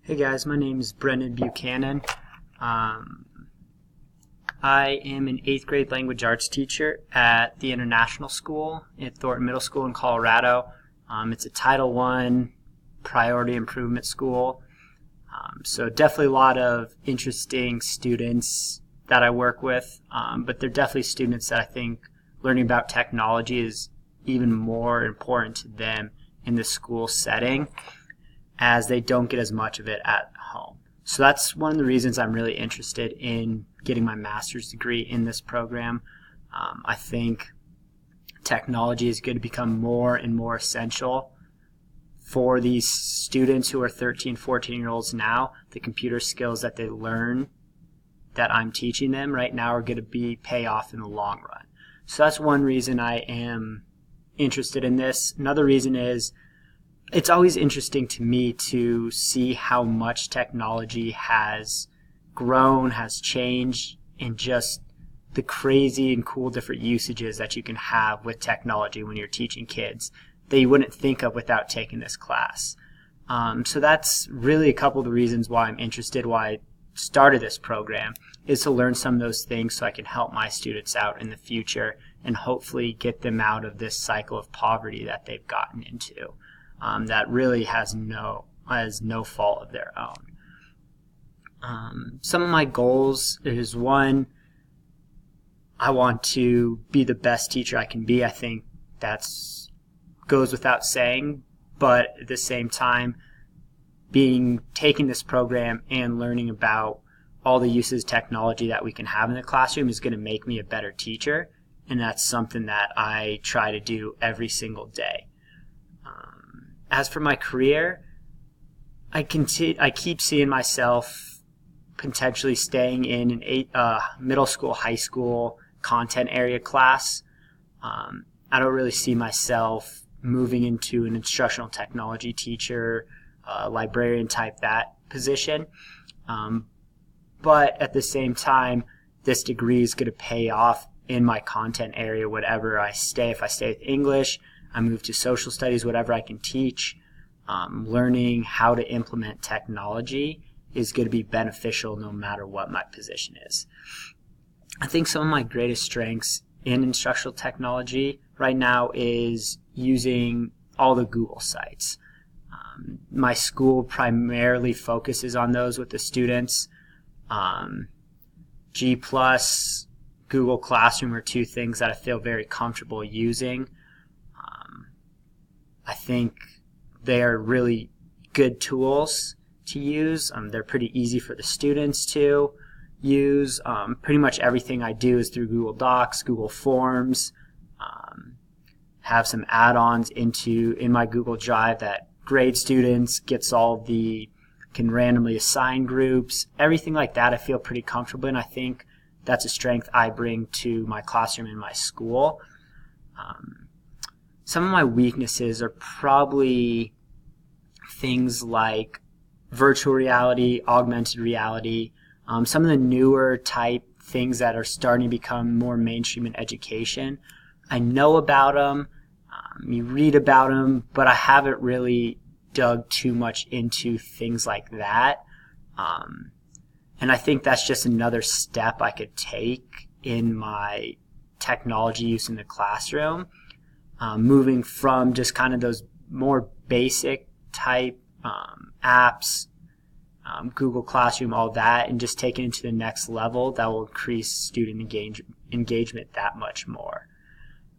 Hey guys, my name is Brendan Buchanan. I am an 8th grade language arts teacher at the International School at Thornton Middle School in Colorado. It's a Title I priority improvement school. So definitely a lot of interesting students that I work with, but they're definitely students that I think learning about technology is even more important to them in the school setting, as they don't get as much of it at home. So that's one of the reasons I'm really interested in getting my master's degree in this program. I think technology is going to become more and more essential for these students who are 13, 14-year-olds now. The computer skills that they learn that I'm teaching them right now are going to pay off in the long run. So that's one reason I am interested in this. Another reason is it's always interesting to me to see how much technology has grown, has changed, and just the crazy and cool different usages that you can have with technology when you're teaching kids that you wouldn't think of without taking this class. So that's really a couple of the reasons why I'm interested, why I started this program, is to learn some of those things so I can help my students out in the future and hopefully get them out of this cycle of poverty that they've gotten into. That really has no fault of their own. Some of my goals is, one, I want to be the best teacher I can be. I think that goes without saying, but at the same time, taking this program and learning about all the uses of technology that we can have in the classroom is going to make me a better teacher, and that's something that I try to do every single day. As for my career, I keep seeing myself potentially staying in an middle school, high school content area class. I don't really see myself moving into an instructional technology teacher, librarian type that position. But at the same time, this degree is going to pay off in my content area, whatever I stay. If I stay with English, I move to social studies, whatever I can teach. Learning how to implement technology is going to be beneficial no matter what my position is. I think some of my greatest strengths in instructional technology right now is using all the Google sites. My school primarily focuses on those with the students. G+, Google Classroom are two things that I feel very comfortable using. I think they are really good tools to use. They're pretty easy for the students to use. Pretty much everything I do is through Google Docs, Google Forms. Have some add-ons in my Google Drive that grade students, can randomly assign groups. Everything like that I feel pretty comfortable in. I think that's a strength I bring to my classroom in my school. Some of my weaknesses are probably things like virtual reality, augmented reality, some of the newer type things that are starting to become more mainstream in education. I know about them, you read about them, but I haven't really dug too much into things like that. And I think that's just another step I could take in my technology use in the classroom. Moving from just kind of those more basic type apps, Google Classroom, all that, and just taking it to the next level that will increase student engagement that much more.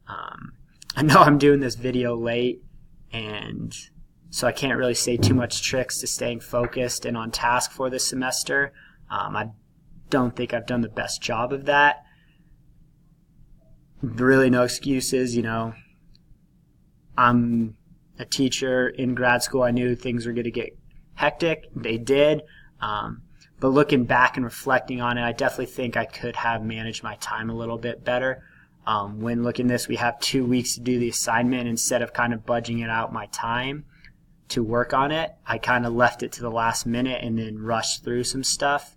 I know I'm doing this video late, and so I can't really say too much tricks to staying focused and on task for this semester. I don't think I've done the best job of that. Really no excuses, I'm a teacher in grad school. I knew things were going to get hectic. They did. But looking back and reflecting on it, I definitely think I could have managed my time a little bit better. When looking at this, we have 2 weeks to do the assignment. Instead of kind of budging it out my time to work on it, I kind of left it to the last minute and then rushed through some stuff.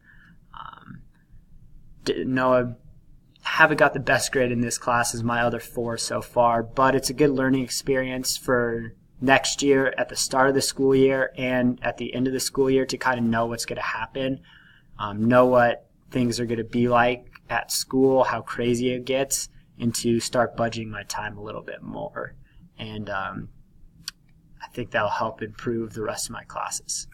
I haven't got the best grade in this class as my other 4 so far, but it's a good learning experience for next year at the start of the school year and at the end of the school year to kind of know what's going to happen, know what things are going to be like at school, how crazy it gets, and to start budgeting my time a little bit more. And I think that'll help improve the rest of my classes.